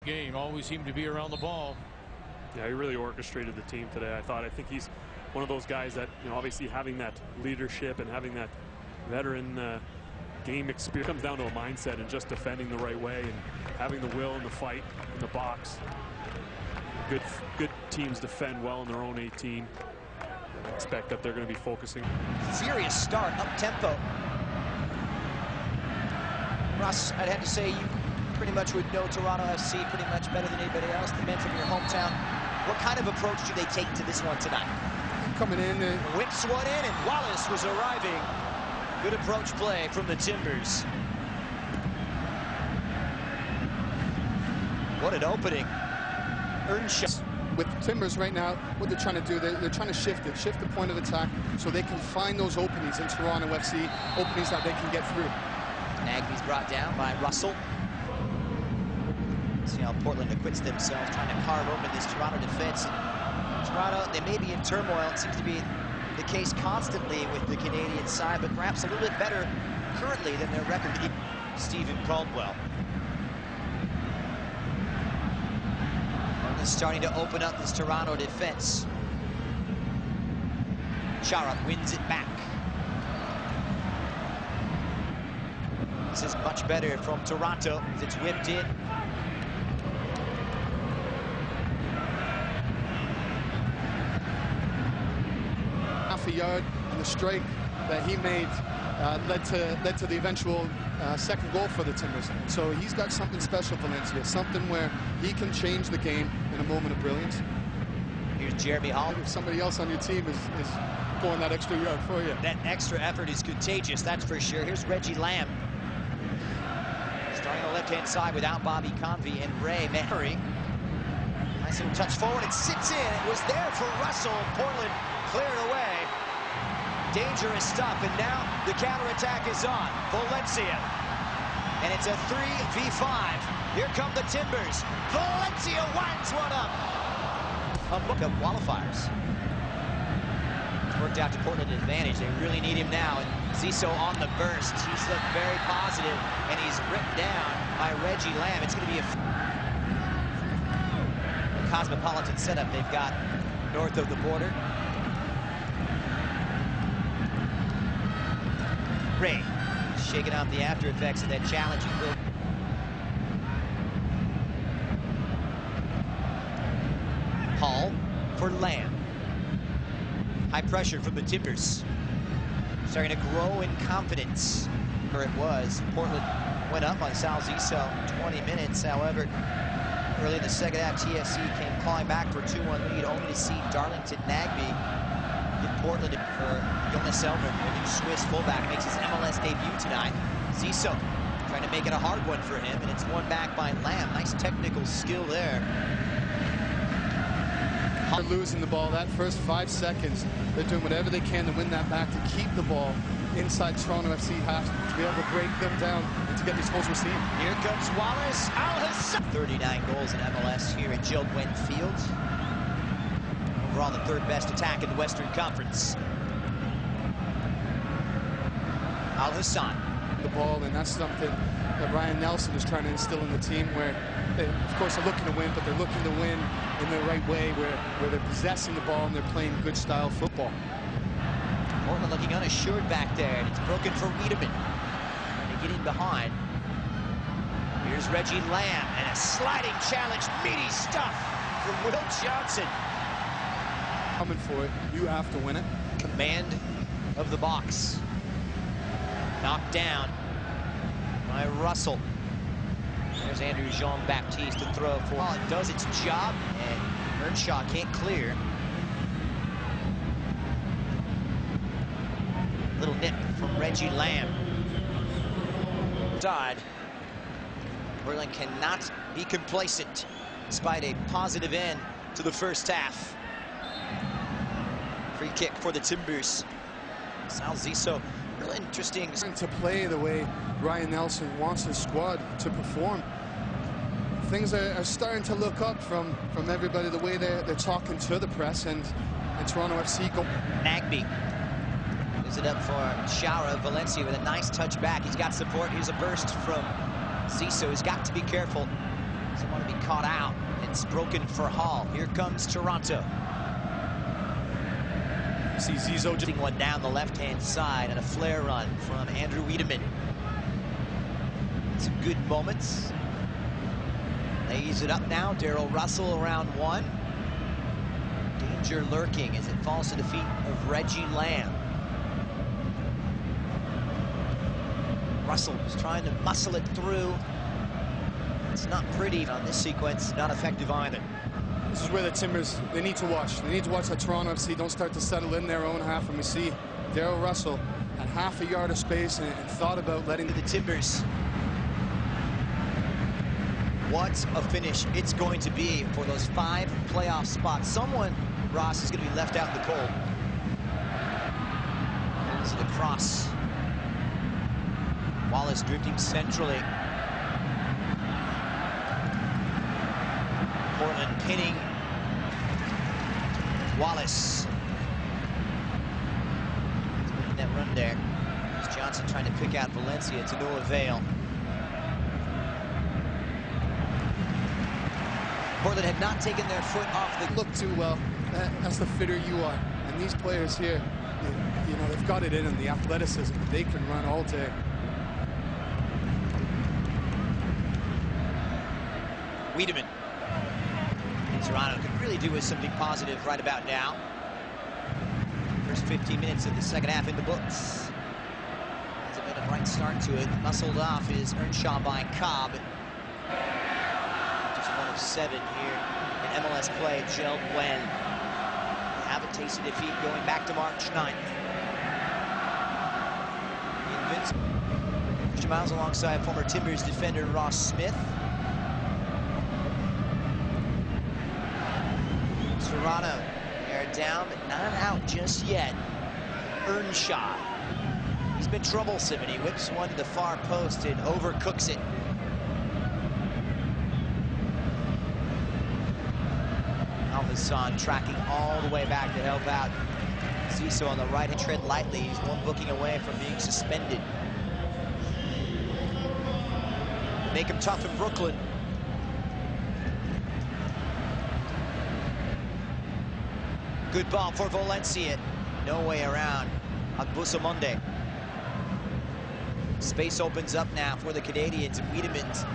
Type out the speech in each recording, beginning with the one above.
game. Always seemed to be around the ball. Yeah, he really orchestrated the team today. I think he's one of those guys that, you know, obviously having that leadership and having that veteran game experience comes down to a mindset and just defending the right way and having the will and the fight in the box. Good teams defend well in their own 18. I expect that they're going to be focusing. Furious start, up tempo. Russ, I'd have to say you pretty much would know Toronto FC pretty much better than anybody else, the men from your hometown. What kind of approach do they take to this one tonight? Coming in, whips one in, and Wallace was arriving. Good approach play from the Timbers. What an opening. Earnshaw. With the Timbers right now, what they're trying to do, they're trying to shift the point of attack so they can find those openings in Toronto FC, openings that they can get through. Nagby's brought down by Russell. See how Portland acquits themselves, trying to carve open this Toronto defense. And Toronto, they may be in turmoil. It seems to be the case constantly with the Canadian side, but perhaps a little bit better currently than their record. Stephen Caldwell. Portland's starting to open up this Toronto defense. Chara wins it back. This is much better from Toronto as it's whipped in. Half a yard, and the strike that he made led to the eventual second goal for the Timbers. So he's got something special, Valencia, something where he can change the game in a moment of brilliance. Here's Jeremy Hall. If somebody else on your team is going that extra yard for you. That extra effort is contagious, that's for sure. Here's Reggie Lambe. Starting on the left-hand side without Bobby Convey and Ray Mary. Nice little touch forward, it sits in. It was there for Russell. Portland cleared away. Dangerous stuff, and now the counterattack is on. Valencia. And it's a 3v5. Here come the Timbers. Valencia winds one up. A book of qualifiers. It's worked out to Portland advantage. They really need him now. And Zissou on the burst. He's looked very positive, and he's ripped down by Reggie Lambe. It's going to be a cosmopolitan setup they've got north of the border. Ray shaking out the after effects of that challenging goal. Hall for Lambe. High pressure from the Timbers. Starting to grow in confidence. Where it was. Portland went up on Sal Zissou 20 minutes. However, early in the second half, TFC came clawing back for a 2-1 lead, only to see Darlington Nagbe in Portland for Jonas Elmer, the new Swiss fullback, makes his MLS debut tonight. Zissou trying to make it a hard one for him, and it's won back by Lambe. Nice technical skill there. They're losing the ball that first 5 seconds. They're doing whatever they can to win that back, to keep the ball inside Toronto FC half, to be able to break them down and to get these goals we're seeing. Here comes Wallace. 39 goals in MLS here at Joe Gwynn Field. Overall, the third best attack in the Western Conference. Al Hassan. The ball, and that's something that Ryan Nelson is trying to instill in the team, where they, of course, are looking to win, but they're looking to win in the right way, where they're possessing the ball and they're playing good style football. Portland looking unassured back there, and it's broken for Wiedemann. Trying to get in behind. Here's Reggie Lambe, and a sliding challenge, meaty stuff from Will Johnson. Coming for it, you have to win it. Command of the box. Knocked down by Russell. There's Andrew Jean-Baptiste to throw for. Well, it does its job, and Earnshaw can't clear. Little nip from Reggie Lambe. Side. Portland cannot be complacent despite a positive end to the first half. Free kick for the Timbers. Sal Zissou, really interesting. To play the way Ryan Nelson wants his squad to perform. Things are starting to look up from everybody, the way they're talking to the press, and Toronto FC go. Nagbe gives it up for Chara. Valencia with a nice touch back. He's got support. Here's a burst from Zissou. He's got to be careful. Doesn't want to be caught out. It's broken for Hall. Here comes Toronto. You see Zizo just One down the left-hand side and a flare run from Andrew Wiedemann. Some good moments. Lays it up now. Darrell Russell around one. Danger lurking as it falls to the feet of Reggie Lambe. Russell is trying to muscle it through. It's not pretty on this sequence, not effective either. This is where the Timbers, they need to watch. They need to watch that Toronto FC don't start to settle in their own half. And we see Darrell Russell at half a yard of space and thought about letting The Timbers. What a finish it's going to be for those 5 playoff spots. Someone, Ross, is going to be left out in the cold. Pulls it across. Wallace drifting centrally. Portland pinning Wallace. Making that run there. It's Johnson trying to pick out Valencia to no avail. Portland had not taken their foot off the... look too well. That's the fitter you are. And these players here, you know, they've got it in them, the athleticism. They can run all day. Wiedemann. Toronto could really do with something positive right about now. First 15 minutes of the second half in the books. Has been a bright start to it. Muscled off is Earnshaw by Cobb. Just 1 of 7 here in MLS play. Gelled when they haven't tasted defeat going back to March 9th. Christian Miles alongside former Timbers defender Ross Smith. Toronto, they're down, but not out just yet. Earnshaw. He's been troublesome, and he whips one to the far post and overcooks it. Alphazon tracking all the way back to help out. Zizo on the right, tread lightly. He's one booking away from being suspended. Make him tough in Brooklyn. Good ball for Valencia. No way around Agbusamonde. Space opens up now for the Canadians. Wiedemann's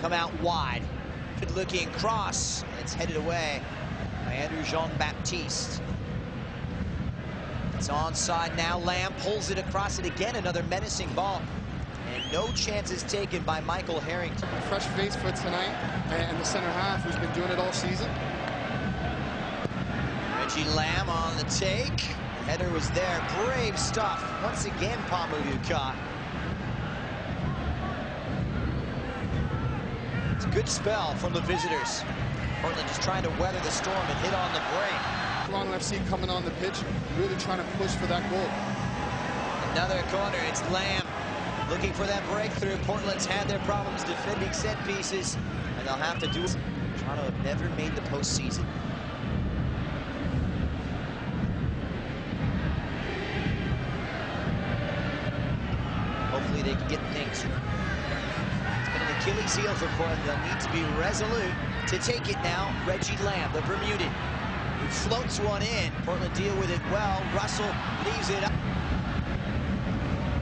come out wide. Good looking cross. It's headed away by Andrew Jean-Baptiste. It's onside now. Lambe pulls it across it again. Another menacing ball. And no chances taken by Michael Harrington. Fresh face for tonight, and the center half who's been doing it all season. Reggie Lambe on the take. The header was there. Brave stuff. Once again, Pamu caught. It's a good spell from the visitors. Portland just trying to weather the storm and hit on the break. Toronto FC coming on the pitch, really trying to push for that goal. Another corner. It's Lambe looking for that breakthrough. Portland's had their problems defending set pieces, and they'll have to do it. Toronto have never made the postseason. Hopefully they can get things. It's been an Achilles heel for Portland. They'll need to be resolute to take it now. Reggie Lambe, the Bermudan, who floats one in. Portland deal with it well. Russell leaves it up.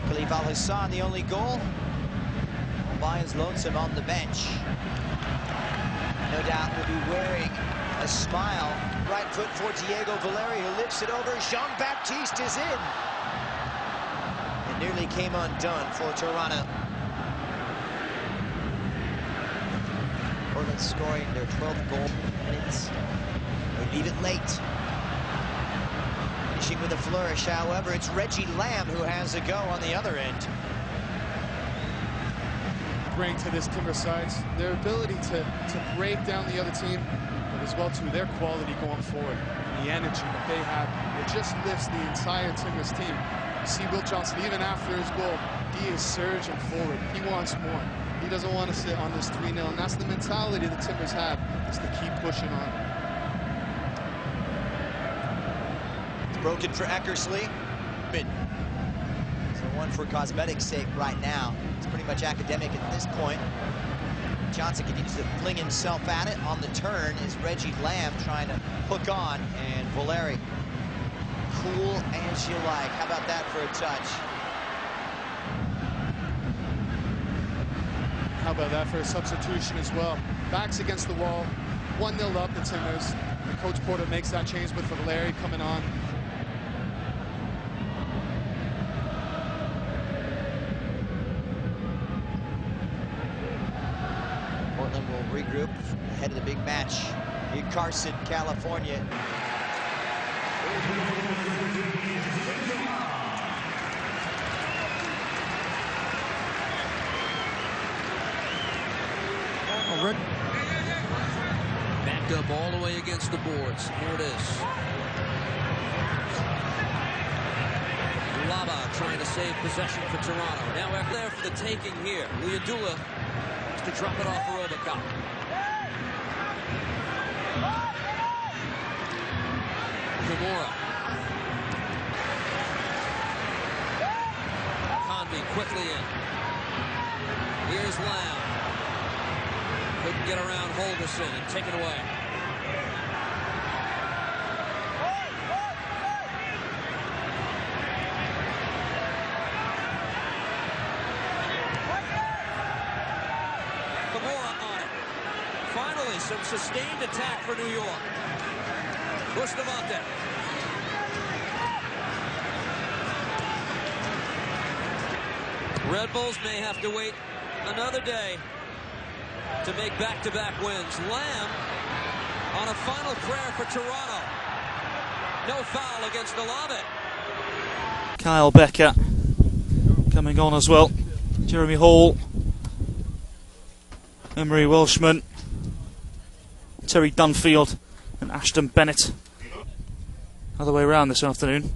Khalif Al-Hassan, the only goal. All by his lonesome on the bench. No doubt will be wearing a smile. Right foot for Diego Valeri, who lifts it over. Jean-Baptiste is in. It nearly came undone for Toronto. Portland scoring their 12th goal in minutes. They leave it late. Finishing with a flourish, however, it's Reggie Lambe who has a go on the other end. Bring to this Timber sides their ability to break down the other team, but as well too their quality going forward, the energy that they have. It just lifts the entire Timbers team. You see Will Johnson, even after his goal, he is surging forward. He wants more. He doesn't want to sit on this 3-0, and that's the mentality the Timbers have, is to keep pushing on. It's broken for Eckersley. So one for cosmetic sake right now. It's pretty much academic at this point. Johnson continues to fling himself at it. On the turn is Reggie Lambe trying to hook on, and Valeri, cool as you like. How about that for a touch? How about that for a substitution as well? Backs against the wall, 1-0 up the Timbers. And Coach Porter makes that change with Valeri coming on. Portland will regroup ahead of the big match in Carson, California. Backed up all the way against the boards. Here it is. Lava trying to save possession for Toronto. Now we're there for the taking here. Liadula wants to drop it off for Robocop. Zamora. Convey quickly in. Here's Lamb. Couldn't get around Holgerson and take it away. Zamora on it. Finally, some sustained attack for New York. Bustamante. Red Bulls may have to wait another day to make back-to-back wins. Lamb on a final prayer for Toronto. No foul against Lambe. Kyle Becker coming on as well. Jeremy Hall, Emery Welshman, Terry Dunfield and Ashton Bennett. Other way around this afternoon.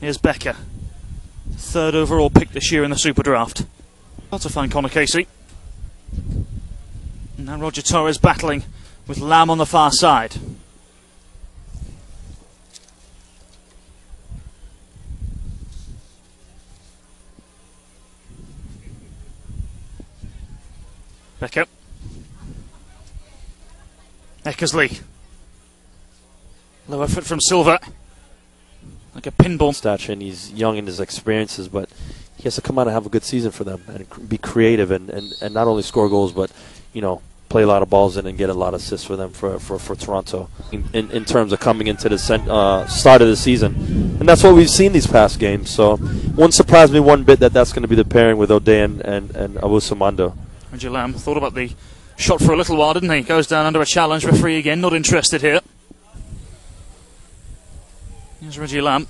Here's Becker, third overall pick this year in the Super Draft. Well to find Connor Casey. And now Roger Torres battling with Lamb on the far side. Becker. Eckersley. Low effort from Silva. Like a pinball. Stature, and he's young in his experiences, but he has to come out and have a good season for them and be creative and not only score goals, but, you know, play a lot of balls in and get a lot of assists for them for Toronto in terms of coming into the start of the season. And that's what we've seen these past games. So wouldn't surprise me one bit that that's going to be the pairing with O'Day and Awusu-Mando. Reggie Lambe thought about the shot for a little while, didn't he? Goes down under a challenge. Referee again, not interested here. Here's Reggie Lambe.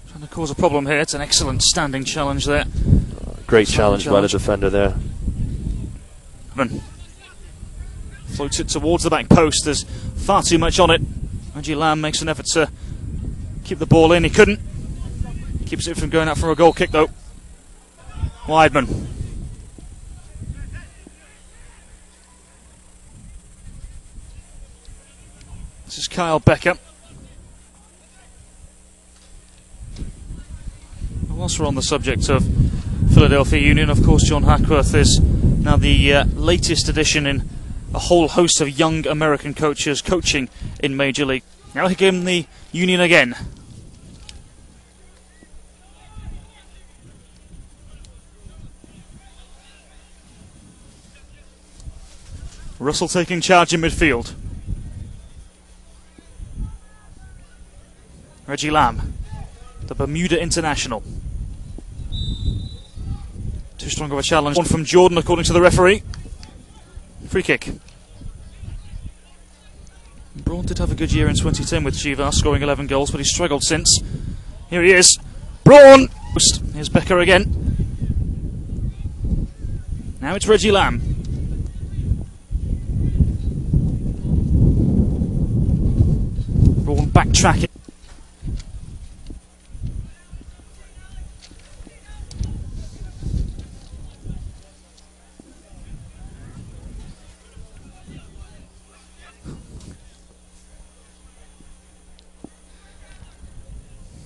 Trying to cause a problem here. It's an excellent standing challenge there. Great challenge by the defender there. Floats it towards the back post. There's far too much on it. Reggie Lambe makes an effort to keep the ball in. He couldn't. Keeps it from going out for a goal kick though. Weidman. This is Kyle Becker. Whilst we're on the subject of Philadelphia Union, of course, John Hackworth is now the latest addition in a whole host of young American coaches coaching in Major League. Now he gave him the Union again. Russell taking charge in midfield. Reggie Lambe, the Bermuda international. Too strong of a challenge. One from Jordan, according to the referee. Free kick. Braun did have a good year in 2010 with Chivas, scoring 11 goals, but he's struggled since. Here he is. Braun! Here's Becker again. Now it's Reggie Lambe. Braun backtracking.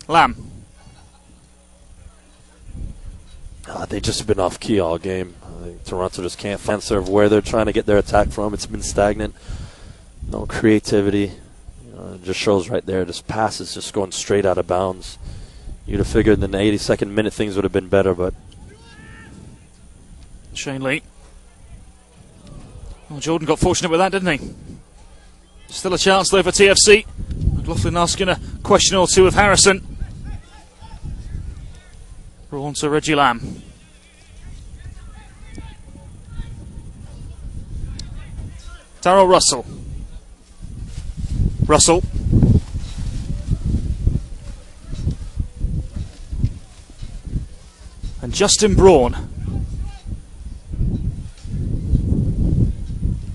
Lambe. They've just been off key all game. I think Toronto just can't find serve where they're trying to get their attack from. It's been stagnant. No creativity. It just shows right there. This pass is just going straight out of bounds. You'd have figured in the 82nd minute things would have been better, but Shane Lee. Well, Jordan got fortunate with that, didn't he? Still a chance though for TFC. McLaughlin asking a question or two of Harrison. We're on to Reggie Lambe. Darryl Russell. Russell. And Justin Braun.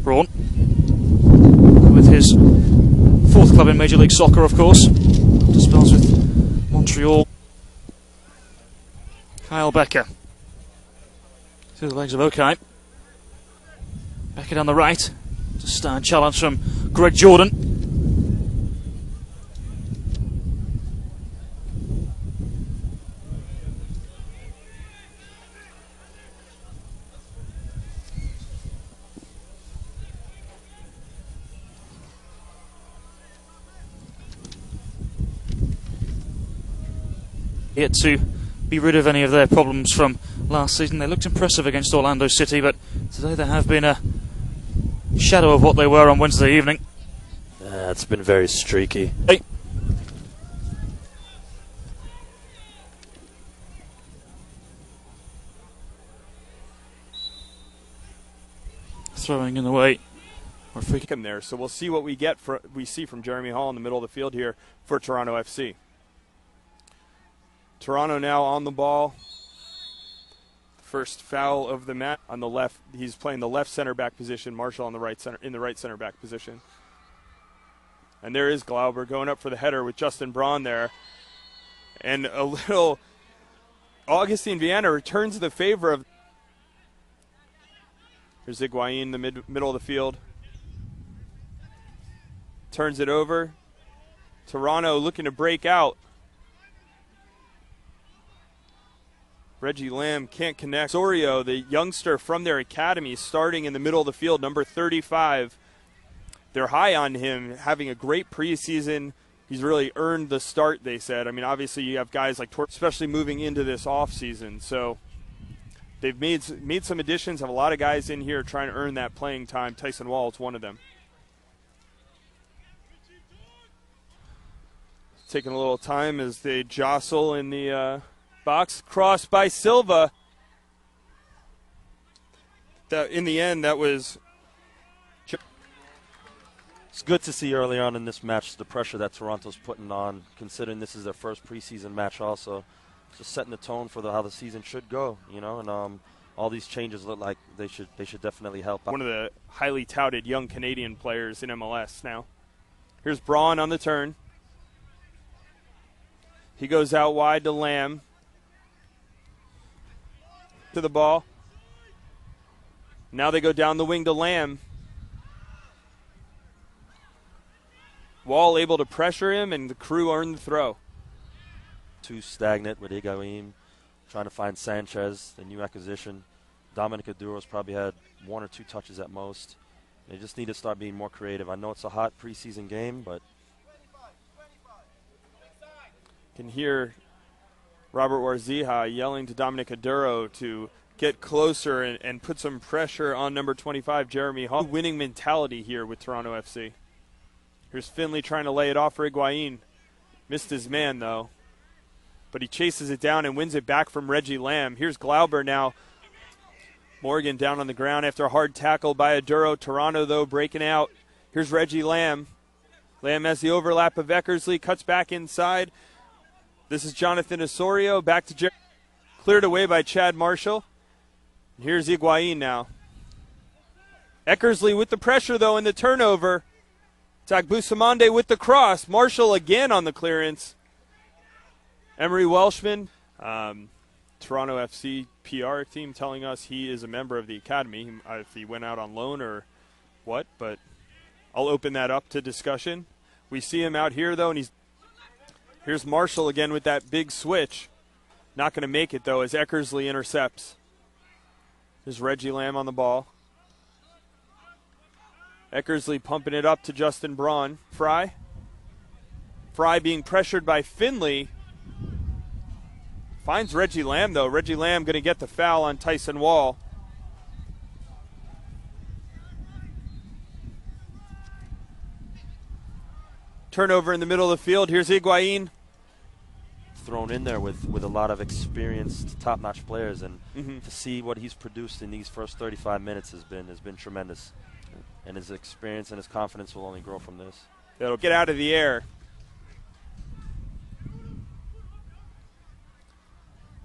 Braun. With his fourth club in Major League Soccer, of course. Spells with Montreal. Kyle Becker. Through the legs of Okai. Becker down the right. Just a challenge from Greg Jordan. Yet to be rid of any of their problems from last season. They looked impressive against Orlando City, but today they have been a shadow of what they were on Wednesday evening. It's been very streaky. Hey. Throwing in the way. Or free kick him there, so we'll see what we see from Jeremy Hall in the middle of the field here for Toronto FC. Toronto now on the ball. First foul of the match on the left. He's playing the left center back position. Marshall on the right center, in the right center back position. And there is Glauber going up for the header with Justin Braun there. And a little Augustine Viana returns the favor of. Here's Higuain in the middle of the field. Turns it over. Toronto looking to break out. Reggie Lambe can't connect. Osorio, the youngster from their academy, starting in the middle of the field, number 35. They're high on him, having a great preseason. He's really earned the start, they said. I mean, obviously you have guys like Torres, especially moving into this offseason. So they've made some additions, have a lot of guys in here trying to earn that playing time. Tyson Wall is one of them. Taking a little time as they jostle in the box. Cross by Silva. In the end, that was. It's good to see early on in this match the pressure that Toronto's putting on, considering this is their first preseason match also. Just setting the tone for how the season should go, you know, and all these changes look like they should definitely help out. One of the highly touted young Canadian players in MLS now. Here's Braun on the turn. He goes out wide to Lambe. To the ball. Now they go down the wing to Lambe. Wall able to pressure him, and the crew earn the throw. Too stagnant with Higuain, trying to find Sanchez, the new acquisition. Dominic Aduro's probably had 1 or 2 touches at most. They just need to start being more creative. I know it's a hot preseason game, but can hear Robert Warzija yelling to Dominic Aduro to get closer and put some pressure on number 25, Jeremy Hall. Winning mentality here with Toronto FC. Here's Finley trying to lay it off for Higuain. Missed his man, though. But he chases it down and wins it back from Reggie Lambe. Here's Glauber now. Morgan down on the ground after a hard tackle by Aduro. Toronto, though, breaking out. Here's Reggie Lambe. Lambe has the overlap of Eckersley, cuts back inside. This is Jonathan Osorio, back to Jeremy. Cleared away by Chad Marshall. Here's Higuain now. Eckersley with the pressure, though, in the turnover. Tagbusamande with the cross. Marshall again on the clearance. Emery Welshman, Toronto FC PR team telling us he is a member of the academy. If he went out on loan or what, but I'll open that up to discussion. We see him out here, though, and here's Marshall again with that big switch. Not going to make it, though, as Eckersley intercepts. There's Reggie Lambe on the ball. Eckersley pumping it up to Justin Braun. Fry being pressured by Finley. Finds Reggie Lambe, though. Reggie Lambe going to get the foul on Tyson Wall. Turnover in the middle of the field. Here's Higuain. Thrown in there with a lot of experienced, top-notch players, and to see what he's produced in these first 35 minutes has been tremendous. And his experience and his confidence will only grow from this. It'll get out of the air.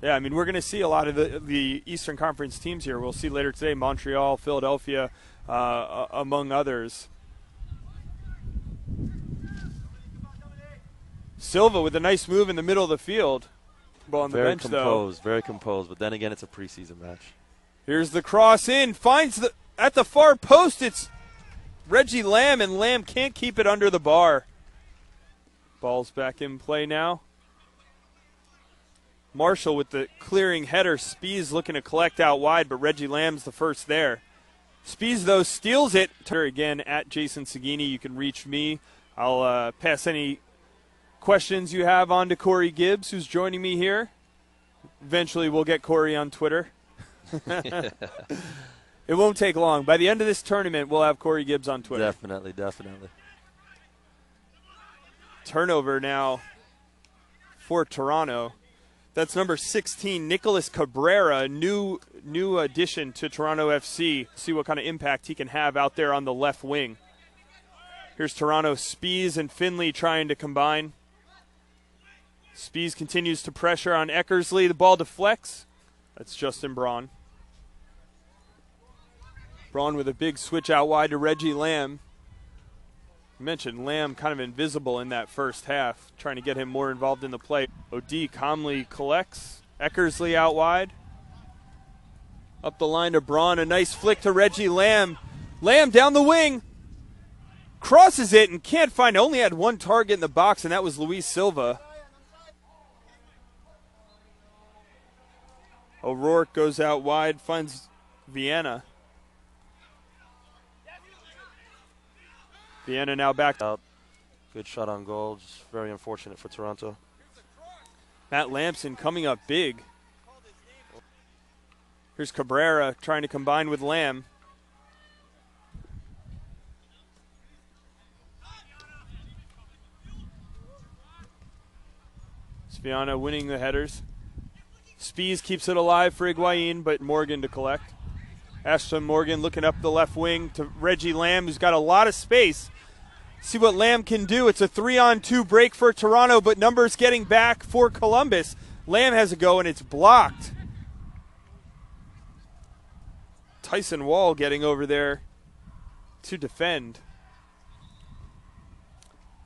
Yeah, I mean, we're going to see a lot of the Eastern Conference teams here. We'll see later today Montreal, Philadelphia, among others. Silva with a nice move in the middle of the field. Ball on the bench, though. Very composed, but then again, it's a preseason match. Here's the cross in. Finds at the far post, it's Reggie Lambe, and Lambe can't keep it under the bar. Ball's back in play now. Marshall with the clearing header. Spies looking to collect out wide, but Reggie Lambe's the first there. Spies, though, steals it. Again, at Jason Sagini, you can reach me. I'll pass any questions you have on to Corey Gibbs, who's joining me here. Eventually, we'll get Corey on Twitter. It won't take long. By the end of this tournament, we'll have Corey Gibbs on Twitter. Definitely. Turnover now for Toronto. That's number 16, Nicholas Cabrera, new addition to Toronto FC. See what kind of impact he can have out there on the left wing. Here's Toronto. Spies and Finley trying to combine. Spies continues to pressure on Eckersley. The ball deflects. That's Justin Braun. Braun with a big switch out wide to Reggie Lambe. You mentioned Lambe kind of invisible in that first half, trying to get him more involved in the play. OD calmly collects. Eckersley out wide. Up the line to Braun. A nice flick to Reggie Lambe. Lambe down the wing. Crosses it and can't find. Only had one target in the box, and that was Luis Silva. O'Rourke goes out wide, finds Vienna. Vienna now back out. Good shot on goal. Just very unfortunate for Toronto. Matt Lampson coming up big. Here's Cabrera trying to combine with Lambe. Spiana winning the headers. Spies keeps it alive for Higuain, but Morgan to collect. Ashton Morgan looking up the left wing to Reggie Lambe, who's got a lot of space. See what Lambe can do. It's a 3-on-2 break for Toronto, but numbers getting back for Columbus. Lambe has a go, and it's blocked. Tyson Wall getting over there to defend.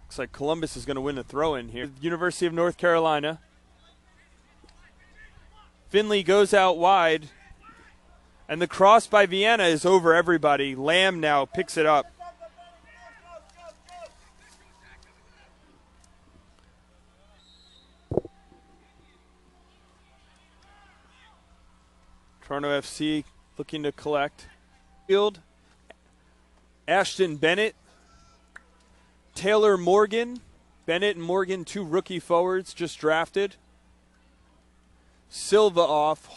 Looks like Columbus is going to win a throw-in here. University of North Carolina. Finley goes out wide. And the cross by Vienna is over everybody. Lambe now picks it up. Toronto FC looking to collect. Field. Ashton Bennett. Taylor Morgan. Bennett and Morgan, two rookie forwards just drafted. Silva off.